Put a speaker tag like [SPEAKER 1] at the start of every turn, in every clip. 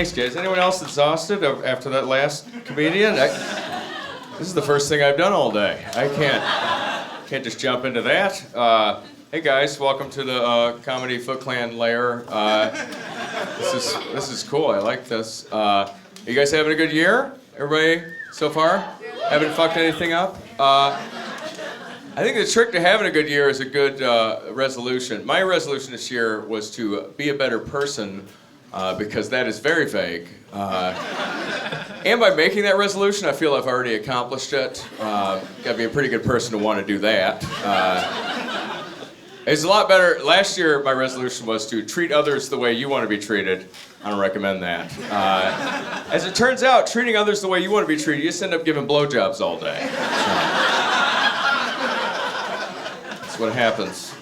[SPEAKER 1] Thanks, guys. Anyone else exhausted after that last comedian? This is the first thing I've done all day. I can't just jump into that. Hey guys, welcome to the Comedy Foot Clan lair. This is cool. I like this. You guys having a good year? Everybody so far? Haven't fucked anything up? I think the trick to having a good year is a good resolution. My resolution this year was to be a better person because that is very vague. And by making that resolution, I feel I've already accomplished it. Gotta be a pretty good person to want to do that. It's a lot better. Last year, my resolution was to treat others the way you want to be treated. I don't recommend that. As it turns out, treating others the way you want to be treated, you just end up giving blowjobs all day. That's what happens.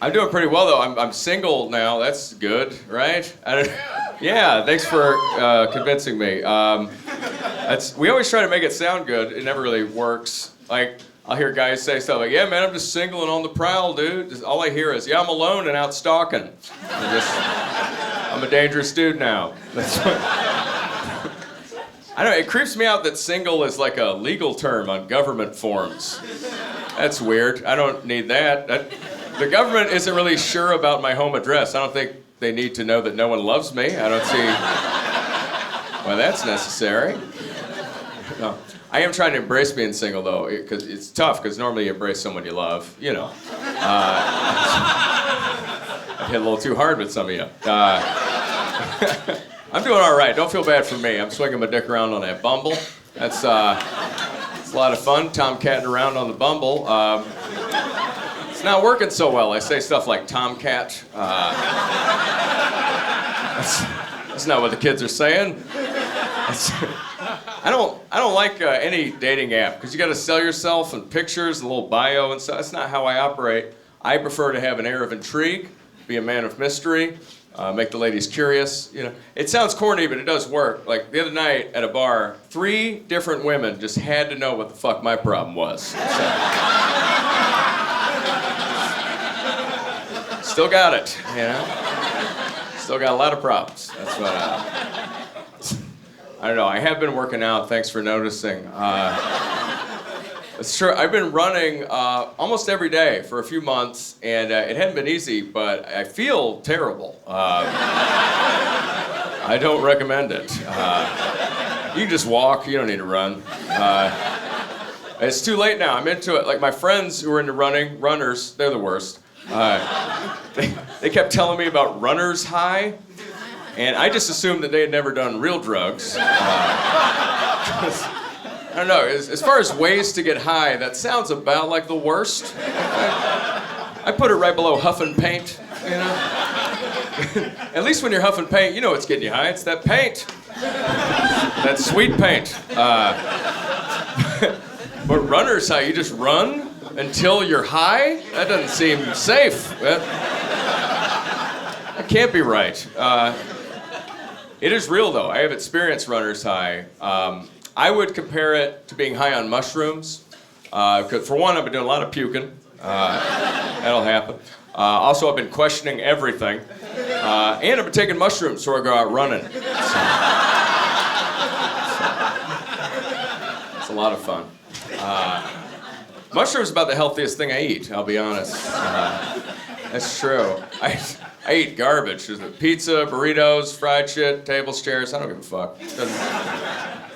[SPEAKER 1] I'm doing pretty well, though. I'm single now. That's good, right? Yeah, thanks for convincing me. We always try to make it sound good. It never really works. Like, I'll hear guys say stuff like, yeah, man, I'm just single and on the prowl, dude. Just, all I hear is, yeah, I'm alone and out stalking. I'm a dangerous dude now. That's what... I don't know, it creeps me out that single is like a legal term on government forms. That's weird. I don't need that. The government isn't really sure about my home address. I don't think they need to know that no one loves me. I don't see why that's necessary. No. I am trying to embrace being single, though, because it's tough, because normally you embrace someone you love, you know. I hit a little too hard with some of you. I'm doing all right. Don't feel bad for me. I'm swinging my dick around on that Bumble. It's a lot of fun, tomcatting around on the Bumble. It's not working so well. I say stuff like tomcat. That's not what the kids are saying. I don't like any dating app because you got to sell yourself and pictures and a little bio and stuff. That's not how I operate. I prefer to have an air of intrigue, be a man of mystery, make the ladies curious. You know, it sounds corny, but it does work. Like the other night at a bar, 3 different women just had to know what the fuck my problem was. So. Still got it, you know. Still got a lot of problems. That's what. I don't know. I have been working out. Thanks for noticing. It's true. I've been running almost every day for a few months, and it hadn't been easy, but I feel terrible. I don't recommend it. You can just walk. You don't need to run. It's too late now. I'm into it. Like my friends who are into runners, they're the worst. They kept telling me about runner's high. And I just assumed that they had never done real drugs. I don't know, as far as ways to get high, that sounds about like the worst. I put it right below huffing paint, you know? At least when you're huffing paint, you know what's getting you high. It's that paint. That sweet paint. But runner's high, you just run until you're high? That doesn't seem safe. That can't be right. It is real, though. I have experienced runner's high. I would compare it to being high on mushrooms. 'Cause for one, I've been doing a lot of puking. That'll happen. Also, I've been questioning everything. And I've been taking mushrooms so I go out running. It's a lot of fun. Mushrooms are about the healthiest thing I eat, I'll be honest. That's true. I eat garbage. There's pizza, burritos, fried shit, table chairs. I don't give a fuck.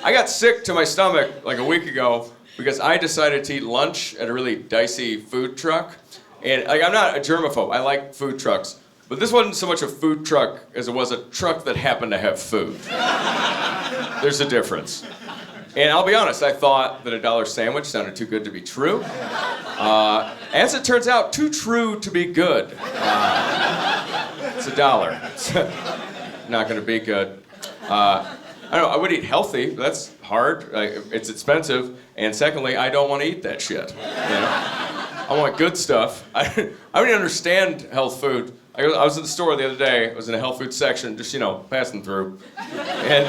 [SPEAKER 1] I got sick to my stomach like a week ago because I decided to eat lunch at a really dicey food truck. And like, I'm not a germaphobe. I like food trucks. But this wasn't so much a food truck as it was a truck that happened to have food. There's a difference. And I'll be honest, I thought that a $1 sandwich sounded too good to be true. As it turns out, too true to be good. It's $1. It's not going to be good. I don't know, I would eat healthy, but that's hard. It's expensive. And secondly, I don't want to eat that shit. You know? I want good stuff. I don't even understand health food. I was at the store the other day. I was in a health food section, just, you know, passing through. And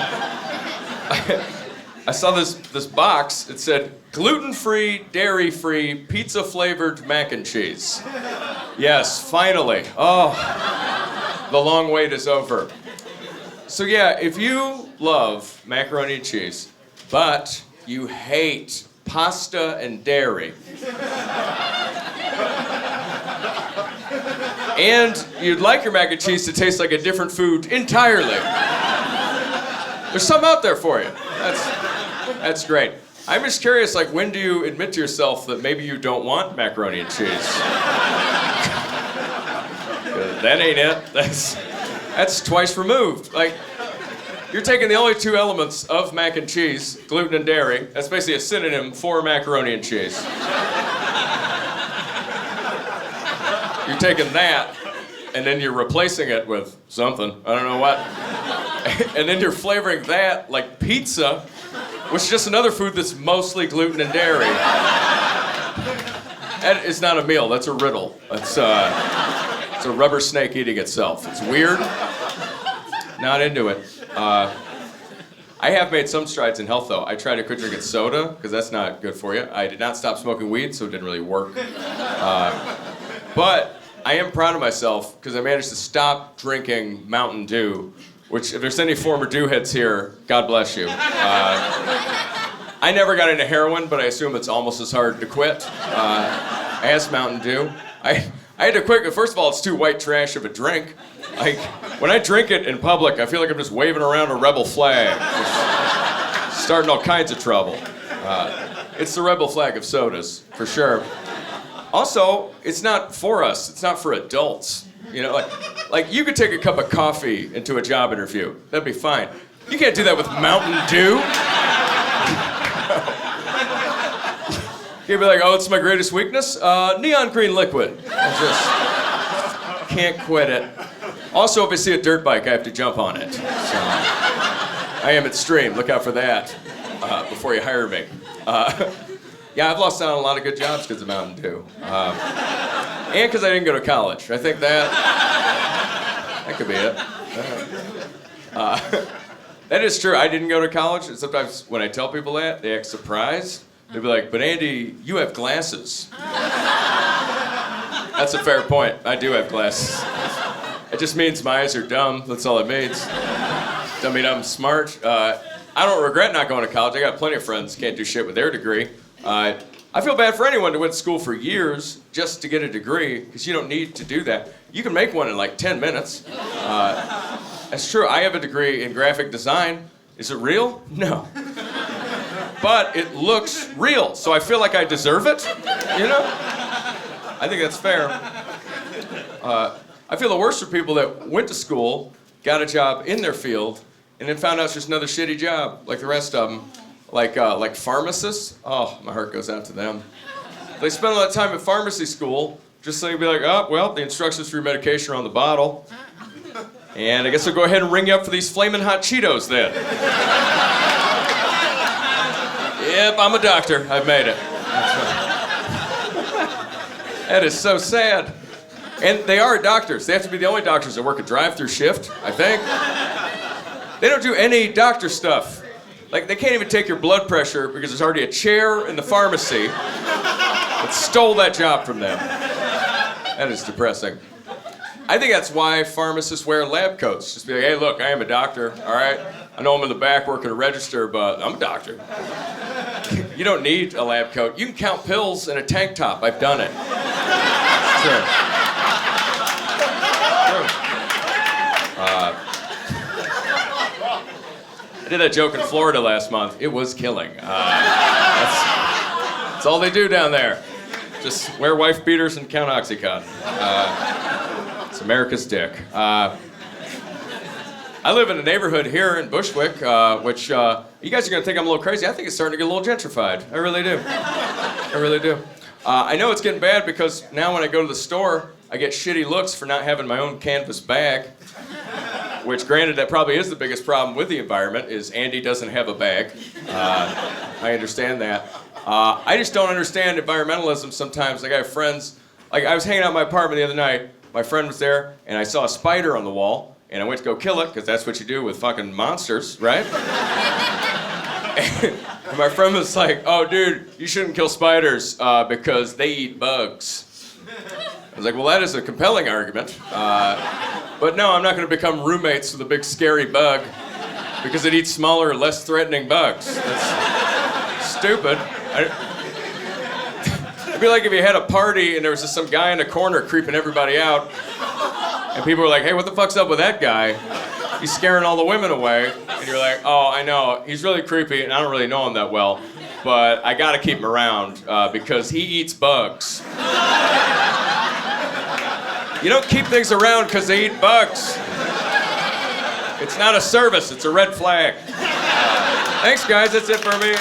[SPEAKER 1] I saw this box. It said, gluten-free, dairy-free, pizza-flavored mac and cheese. Yes, finally. Oh, the long wait is over. So yeah, if you love macaroni and cheese, but you hate pasta and dairy, and you'd like your mac and cheese to taste like a different food entirely, there's some out there for you. That's great. I'm just curious, like, when do you admit to yourself that maybe you don't want macaroni and cheese? That ain't it. That's twice removed. Like, you're taking the only two elements of mac and cheese, gluten and dairy. That's basically a synonym for macaroni and cheese. You're taking that, and then you're replacing it with something. I don't know what. And then you're flavoring that like pizza, which is just another food that's mostly gluten and dairy. And it's not a meal, that's a riddle. It's a rubber snake eating itself. It's weird. Not into it. I have made some strides in health, though. I tried to quit drinking soda, because that's not good for you. I did not stop smoking weed, so it didn't really work. But I am proud of myself, because I managed to stop drinking Mountain Dew, which, if there's any former Dew heads here, God bless you. I never got into heroin, but I assume it's almost as hard to quit as Mountain Dew. I had to quit, first of all, it's too white trash of a drink. Like, when I drink it in public, I feel like I'm just waving around a rebel flag. Just starting all kinds of trouble. It's the rebel flag of sodas, for sure. Also, it's not for us. It's not for adults. You know, like you could take a cup of coffee into a job interview. That'd be fine. You can't do that with Mountain Dew. You'd be like, oh, it's my greatest weakness? Neon green liquid. I just can't quit it. Also, if I see a dirt bike, I have to jump on it. So I am extreme. Look out for that before you hire me. Yeah, I've lost out on a lot of good jobs because of Mountain Dew. And because I didn't go to college. I think that could be it. That is true. I didn't go to college. And sometimes when I tell people that, they act surprised. They'll be like, but Andy, you have glasses. That's a fair point. I do have glasses. It just means my eyes are dumb. That's all it means. Doesn't mean I'm smart. I don't regret not going to college. I got plenty of friends who can't do shit with their degree. I feel bad for anyone who went to school for years just to get a degree, because you don't need to do that. You can make one in like 10 minutes. That's true. I have a degree in graphic design. Is it real? No. But it looks real, so I feel like I deserve it, you know? I think that's fair. I feel the worst for people that went to school, got a job in their field, and then found out it's just another shitty job, like the rest of them. Like pharmacists. Oh, my heart goes out to them. They spend a lot of time at pharmacy school, just so they'd be like, oh, well, the instructions for your medication are on the bottle. And I guess I'll go ahead and ring you up for these flaming hot Cheetos then. Yep, I'm a doctor. I've made it. That is so sad. And they are doctors. They have to be the only doctors that work a drive-through shift, I think. They don't do any doctor stuff. Like, they can't even take your blood pressure because there's already a chair in the pharmacy that stole that job from them. That is depressing. I think that's why pharmacists wear lab coats. Just be like, hey, look, I am a doctor, all right? I know I'm in the back working a register, but I'm a doctor. You don't need a lab coat. You can count pills in a tank top. I've done it. It's true. I did that joke in Florida last month. It was killing. That's all they do down there. Just wear wife beaters and count Oxycontin. It's America's dick. I live in a neighborhood here in Bushwick, which you guys are going to think I'm a little crazy. I think it's starting to get a little gentrified. I really do. I really do. I know it's getting bad because now when I go to the store, I get shitty looks for not having my own canvas bag. Which, granted, that probably is the biggest problem with the environment, is Andy doesn't have a bag. I understand that. I just don't understand environmentalism sometimes. Like, I have friends, like, I was hanging out in my apartment the other night, my friend was there, and I saw a spider on the wall, and I went to go kill it, because that's what you do with fucking monsters, right? And my friend was like, oh, dude, you shouldn't kill spiders, because they eat bugs. I was like, well, that is a compelling argument. But no, I'm not going to become roommates with a big scary bug because it eats smaller, less threatening bugs. That's stupid. It'd be like if you had a party and there was just some guy in a corner creeping everybody out, and people were like, hey, what the fuck's up with that guy? He's scaring all the women away. And you're like, oh, I know, he's really creepy and I don't really know him that well, but I gotta keep him around because he eats bugs. You don't keep things around because they eat bugs. It's not a service, it's a red flag. Thanks, guys, that's it for me.